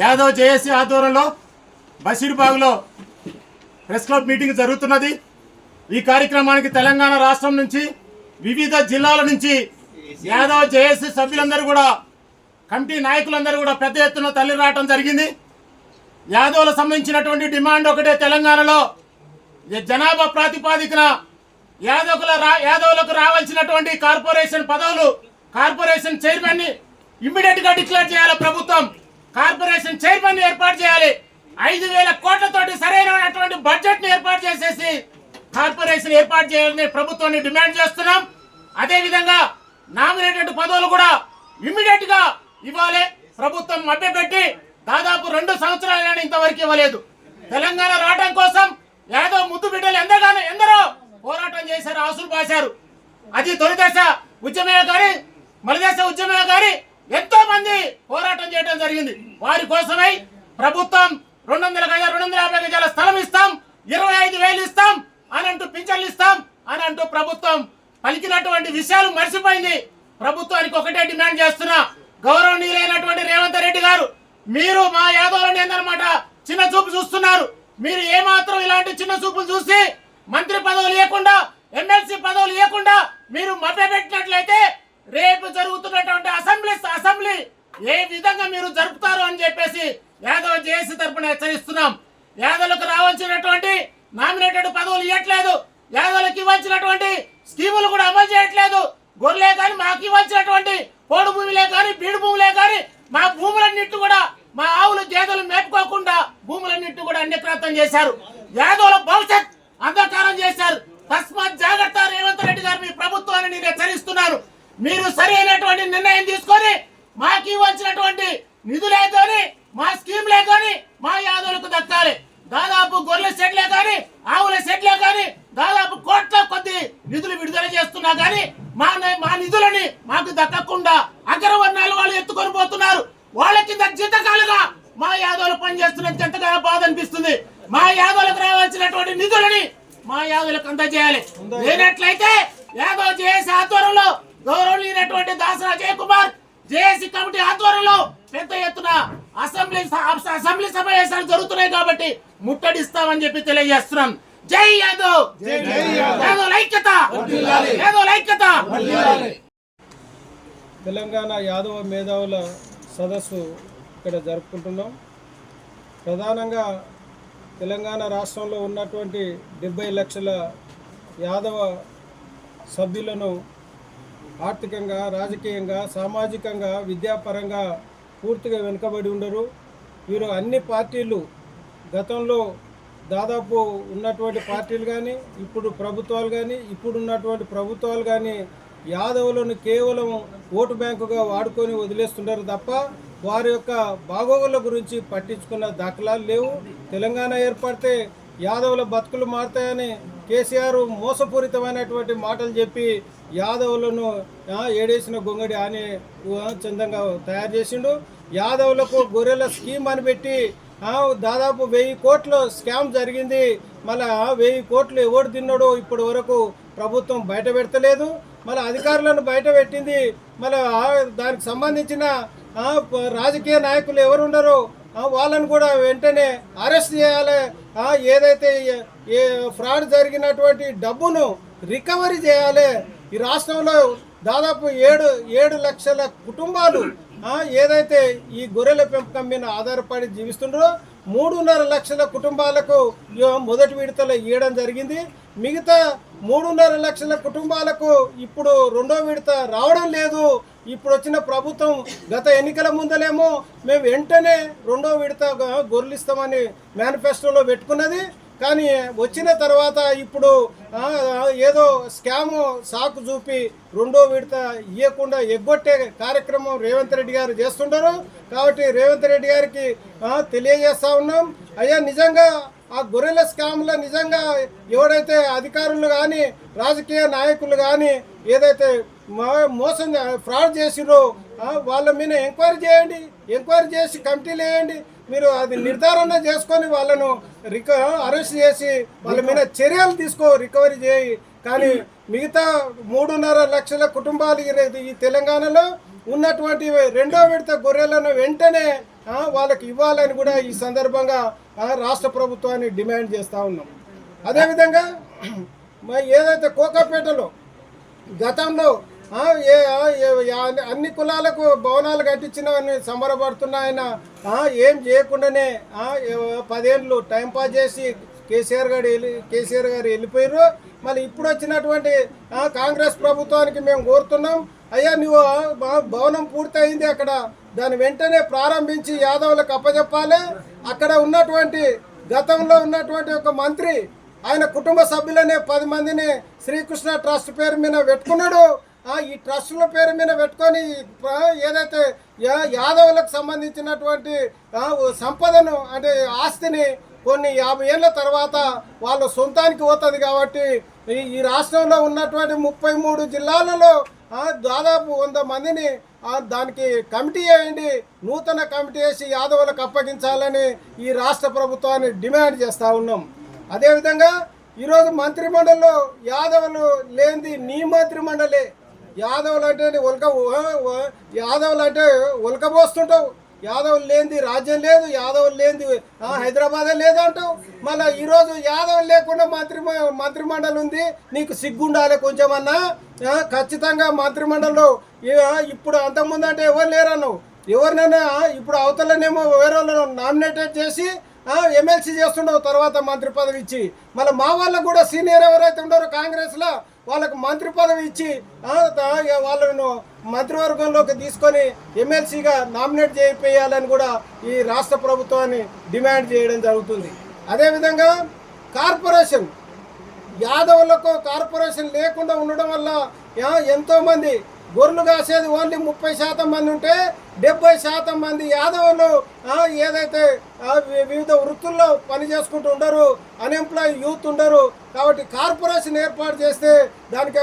Yadav JAC ఆధ్వర్యంలో బషీర్బాగ్లో press club meeting జరుగుతున్నది. ఈ కార్యక్రమానికి తెలంగాణ రాష్ట్రం నుంచి వివిధ జిల్లాల నుంచి యాదవ్ జేఏసీ సభ్యులందరూ కూడా కమిటీ నాయకులందరూ కూడా పెద్ద ఎత్తున తరలి రావడం జరిగింది. యాదవులకు సంబంధించినటువంటి డిమాండ్ ఒకటే, తెలంగాణలో జనాభా ప్రాతిపాదికన యాదవులకు రావాల్సినటువంటి కార్పొరేషన్ పదవులు, కార్పొరేషన్ చైర్మన్ ని ఇమ్మీడియట్ గా డిక్లేర్ చేయాలి. ప్రభుత్వం కార్పొరేషన్ చైర్మన్ ని ఏర్పాటు చేయాలి. 5,000 కోట్లతోటి సరైనటువంటి బడ్జెట్ ని ఏర్పాటు చేసేసి కార్పొరేషన్ ఏర్పాటు చేయాలని ప్రభుత్వాన్ని డిమాండ్ చేస్తున్నాం. అదే విధంగా నామినేటెడ్ పదవులు కూడా ఇమ్మీడియట్ గా ఇవ్వాలి. ప్రభుత్వం మభ్యపెట్టి దాదాపు 2 సంవత్సరాలు ఇంతవరకు ఇవ్వలేదు. తెలంగాణ రావడం కోసం యాదవ్ ముద్దు బిడ్డలు ఎందరో పోరాటం చేశారు, ఆసులు పాశారు. అది తొలిదశ ఉద్యమే కానీ మలిదశ ఉద్యమే కానీ ఎంతో మంది పోరాటం చేయడం జరిగింది. వారి కోసమై ప్రభుత్వం 200 గజాలు 250 గజాల స్థలం ఇస్తాం, 25,000 ఇస్తాం అని అంటూ పింఛన్లు ఇస్తాం అని అంటూ ప్రభుత్వం పలికినటువంటి విషయాలు మర్చిపోయింది. ప్రభుత్వానికి ఒకటే డిమాండ్ చేస్తున్నా, గౌరవనీయులైనటువంటి రేవంత్ రెడ్డి గారు, మీరు మా యాదవులని ఏందన్నమాట చిన్న చూపు చూస్తున్నారు. మీరు ఏమాత్రం ఇలాంటి చిన్న చూపులు చూసి మంత్రి పదవులు ఇవ్వకుండా, ఎమ్మెల్సీ పదవులు ఇవ్వకుండా మీరు మభ్యపెట్టినట్లయితే రేపు జరుగుతున్నటువంటి అసెంబ్లీ ఏ విధంగా మీరు జరుపుతారు అని చెప్పేసి యాదవ్ జేఏసీ తరపున హెచ్చరిస్తున్నాం. యాదవులకు రావాల్సినటువంటి నామినేటెడ్ పదవులు ఇవ్వట్లేదు, యాదవులకు ఇవ్వాల్సినటువంటి స్కీములు కూడా అమలు చేయట్లేదు. గొర్రెలే కానీ మాకు ఇవ్వాల్సినటువంటి పోడు భూములే కానీ బీడు భూములే కానీ మా భూములన్నిటి కూడా మా ఆవులు గేదెలు మేపుకోకుండా భూములన్నిటి కూడా అన్యక్రాంతం చేశారు. యాదవుల భవిష్యత్ అంధకారం చేశారు. తస్మాత్ జాగ్రత్త రేవంత్ రెడ్డి గారు, మీ ప్రభుత్వాన్ని నేను హెచ్చరిస్తున్నాను. మీరు సరైనటువంటి నిర్ణయం తీసుకొని మాకు ఇవ్వాల్సినటువంటి నిధులే కానీ మా స్కీమ్లే కానీ మా యాదవులకు దక్కాలి. దాదాపు గొర్రెల సెట్లే కానీ ఆవుల సెట్లే కానీ దాదాపు కోట్ల కొద్ది నిధులు విడుదల చేస్తున్నా కానీ మా నిధులని మాకు దక్కకుండా అగ్రవర్ణాలు వాళ్ళు ఎత్తుకొని పోతున్నారు. వాళ్ళ కింద జీతకాలుగా మా యాదవులు పనిచేస్తున్నది ఎంతగానో బాధ అనిపిస్తుంది. మా యాదవులకు రావాల్సినటువంటి నిధులని మా యాదవులకు అందజేయాలి. లేనట్లయితే యాదవ్ జేఏసీ ఆధ్వర్యంలో గౌరవనీయులైనటువంటి దాసరా జయకుమార్ జేఏసీ కమిటీ ఆధ్వర్యంలో పెద్ద ఎత్తున అసెంబ్లీ సమావేశాలు జరుగుతున్నాయి కాబట్టి ముట్టడిస్తామని చెప్పి తెలియజేస్తున్నాం. జై యాదవ్, యాదవ్ ఐక్యత, యాదవ్ ఐక్యత. తెలంగాణ యాదవ మేధావుల సదస్సు ఇక్కడ జరుపుకుంటున్నాం. ప్రధానంగా తెలంగాణ రాష్ట్రంలో ఉన్నటువంటి 70 లక్షల యాదవ సభ్యులను ఆర్థికంగా, రాజకీయంగా, సామాజికంగా, విద్యాపరంగా పూర్తిగా వెనుకబడి ఉండరు. వీరు అన్ని పార్టీలు గతంలో దాదాపు ఉన్నటువంటి పార్టీలు కానీ ఇప్పుడు ఉన్నటువంటి ప్రభుత్వాలు కానీ యాదవులను కేవలం ఓటు బ్యాంకుగా వాడుకొని వదిలేస్తున్నారు తప్ప వారి యొక్క బాగోగుల గురించి పట్టించుకున్న దాఖలాలు లేవు. తెలంగాణ ఏర్పడితే యాదవుల బతుకులు మారుతాయని కేసీఆర్ మోసపూరితమైనటువంటి మాటలు చెప్పి యాదవులను ఏడేసిన గొంగడి అని చందంగా తయారు చేసిండు. యాదవులకు గొర్రెల స్కీమ్ అని పెట్టి దాదాపు 1000 కోట్ల స్కామ్ జరిగింది. మళ్ళీ 1000 కోట్లు ఎవడు తిన్నాడో ఇప్పటి వరకు ప్రభుత్వం బయట పెడతలేదు. మళ్ళీ అధికారులను బయట పెట్టింది. మళ్ళీ దానికి సంబంధించిన రాజకీయ నాయకులు ఎవరున్నారో వాళ్ళను కూడా వెంటనే అరెస్ట్ చేయాలి. ఏదైతే ఫ్రాడ్ జరిగినటువంటి డబ్బును రికవరీ చేయాలి. ఈ రాష్ట్రంలో దాదాపు 7 లక్షల కుటుంబాలు ఏదైతే ఈ గొర్రెల పెంపకం మీద ఆధారపడి జీవిస్తుండ్రో 3.5 లక్షల కుటుంబాలకు మొదటి విడతలో ఇవ్వడం జరిగింది. మిగతా 3.5 లక్షల కుటుంబాలకు ఇప్పుడు రెండో విడత రావడం లేదు. ఇప్పుడు వచ్చిన ప్రభుత్వం గత ఎన్నికల ముందలేమో మేము వెంటనే రెండో విడత గొర్రెలు ఇస్తామని మేనిఫెస్టోలో పెట్టుకున్నది. కానీ వచ్చిన తర్వాత ఇప్పుడు ఏదో స్కాము సాకు చూపి రెండో విడత ఇవ్వకుండా ఎగ్గొట్టే కార్యక్రమం రేవంత్ రెడ్డి గారు చేస్తుంటారు. కాబట్టి రేవంత్ రెడ్డి గారికి తెలియజేస్తా ఉన్నాం, అయ్యా నిజంగా ఆ గొర్రెల స్కామ్లో నిజంగా ఎవరైతే అధికారులు కానీ రాజకీయ నాయకులు కానీ ఏదైతే మోసం ఫ్రాడ్ చేసిరో వాళ్ళ మీద ఎంక్వైరీ చేయండి. ఎంక్వైరీ చేసి కమిటీలు వేయండి. మీరు అది నిర్ధారణ చేసుకొని వాళ్ళను అరెస్ట్ చేసి వాళ్ళ మీద చర్యలు రికవరీ చేయి. కానీ మిగతా 3.5 లక్షల కుటుంబాలు ఈ తెలంగాణలో ఉన్నటువంటి రెండో విడత గొర్రెలను వెంటనే వాళ్ళకి ఇవ్వాలని కూడా ఈ సందర్భంగా రాష్ట్ర ప్రభుత్వాన్ని డిమాండ్ చేస్తూ ఉన్నాం. అదేవిధంగా ఏదైతే కోకాపేటలో గతంలో అన్ని కులాలకు భవనాలు కట్టించినవని సంబరపడుతున్న ఆయన ఏం చేయకుండానే 10 ఏళ్ళు టైంపాస్ చేసి కేసీఆర్ గారు వెళ్ళిపోయారు. మళ్ళీ ఇప్పుడు వచ్చినటువంటి కాంగ్రెస్ ప్రభుత్వానికి మేము కోరుతున్నాం, అయ్యా నువ్వు భవనం పూర్తయింది అక్కడ, దాన్ని వెంటనే ప్రారంభించి యాదవులకు అప్పచెప్పాలి. అక్కడ ఉన్నటువంటి గతంలో ఉన్నటువంటి ఒక మంత్రి ఆయన కుటుంబ సభ్యులనే 10 మందిని శ్రీకృష్ణ ట్రస్ట్ పేరు మీద పెట్టుకున్నాడు. ఈ ట్రస్టుల పేరు మీద పెట్టుకొని ఏదైతే యాదవులకు సంబంధించినటువంటి సంపదను అంటే ఆస్తిని కొన్ని 50 ఏళ్ళ తర్వాత వాళ్ళ సొంతానికి పోతుంది. కాబట్టి ఈ రాష్ట్రంలో ఉన్నటువంటి 33 జిల్లాలలో దాదాపు 100 మందిని దానికి కమిటీ వేయండి, నూతన కమిటీ వేసి యాదవులకు అప్పగించాలని ఈ రాష్ట్ర ప్రభుత్వాన్ని డిమాండ్ చేస్తూ ఉన్నాం. అదేవిధంగా ఈరోజు మంత్రిమండలిలో యాదవులు లేనిది నీ మంత్రిమండలే. యాదవులు అంటే ఉలకబోస్తుంటావు, యాదవులు లేనిది రాజ్యం లేదు, యాదవులు లేనిది హైదరాబాదే లేదు అంటావు. మళ్ళీ ఈరోజు యాదవులు లేకుండా మంత్రిమండలి ఉంది, నీకు సిగ్గుండాలి కొంచెమన్నా. ఖచ్చితంగా మంత్రిమండలిలో ఇప్పుడు అంతకుముందు అంటే ఎవరు లేరన్నావు, ఎవరినైనా ఇప్పుడు అవతలనేమో వేరే వాళ్ళను నామినేటెడ్ చేసి ఎమ్మెల్సీ చేస్తుండవు, తర్వాత మంత్రి పదవి ఇచ్చి మళ్ళీ మా వాళ్ళకు కూడా సీనియర్ ఎవరైతే ఉన్నారో కాంగ్రెస్లో వాళ్ళకు మంత్రి పదవి ఇచ్చి వాళ్ళను మంత్రివర్గంలోకి తీసుకొని ఎమ్మెల్సీగా నామినేట్ చేయాలని కూడా ఈ రాష్ట్ర ప్రభుత్వాన్ని డిమాండ్ చేయడం జరుగుతుంది. అదేవిధంగా కార్పొరేషన్ యాదవులకు కార్పొరేషన్ లేకుండా ఉండడం వల్ల ఎంతోమంది గొర్రెలు కాసేది ఓన్లీ 30% మంది ఉంటే 70% మంది యాదవులు ఏదైతే వివిధ వృత్తుల్లో పని చేసుకుంటూ ఉండరు, అన్ఎంప్లాయ్ యూత్ ఉండరు. కాబట్టి కార్పొరేషన్ ఏర్పాటు చేస్తే దానికి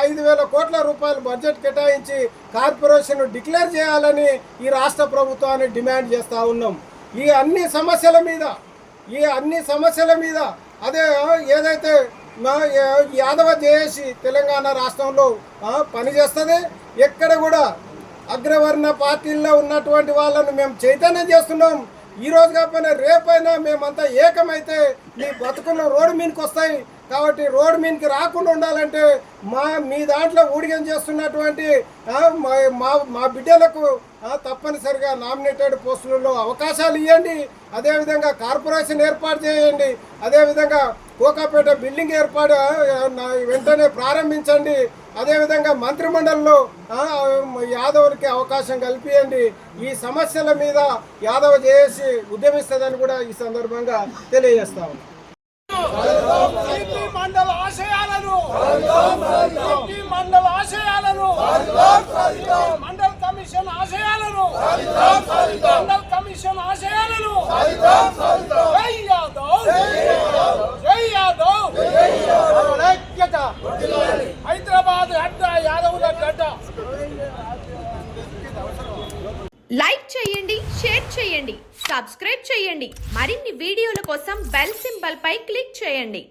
5,000 కోట్ల రూపాయలు బడ్జెట్ కేటాయించి కార్పొరేషన్ డిక్లేర్ చేయాలని ఈ రాష్ట్ర ప్రభుత్వాన్ని డిమాండ్ చేస్తూ ఉన్నాం. ఈ అన్ని సమస్యల మీద అదే ఏదైతే యాదవ జేఏసీ తెలంగాణ రాష్ట్రంలో పనిచేస్తుంది. ఎక్కడ కూడా అగ్రవర్ణ పార్టీల్లో ఉన్నటువంటి వాళ్ళను మేము చైతన్యం చేస్తున్నాం. ఈరోజు కాకపోయినా రేపైనా మేమంతా ఏకమైతే మీ బతుకులు రోడ్డు మీదకి వస్తాయి. కాబట్టి రోడ్డు మీదకి రాకుండా ఉండాలంటే మీ దాంట్లో ఊడిగం చేస్తున్నటువంటి మా బిడ్డలకు తప్పనిసరిగా నామినేటెడ్ పోస్టులలో అవకాశాలు ఇవ్వండి. అదేవిధంగా కార్పొరేషన్ ఏర్పాటు చేయండి. అదేవిధంగా కోకాపేట బిల్డింగ్ ఏర్పాటు వెంటనే ప్రారంభించండి. అదేవిధంగా మంత్రిమండలిలో యాదవులకి అవకాశం కల్పించండి. ఈ సమస్యల మీద యాదవ జేఏసీ ఉద్యమిస్తుందని కూడా ఈ సందర్భంగా తెలియజేస్తాము. మండల ఆశయాలను మండల కమిషన్ ఆశయాలను మండల కమిషన్ ఆశయాలను జై యాదవ్, జై యాదవ్, హైదరాబాద్ అడ్డ యాదవుల గడ్డ. లైక్ చేయండి, షేర్ చేయండి, సబ్స్క్రైబ్ చేయండి. మరిన్ని వీడియోల కోసం బెల్ సింబల్ పై క్లిక్ చేయండి.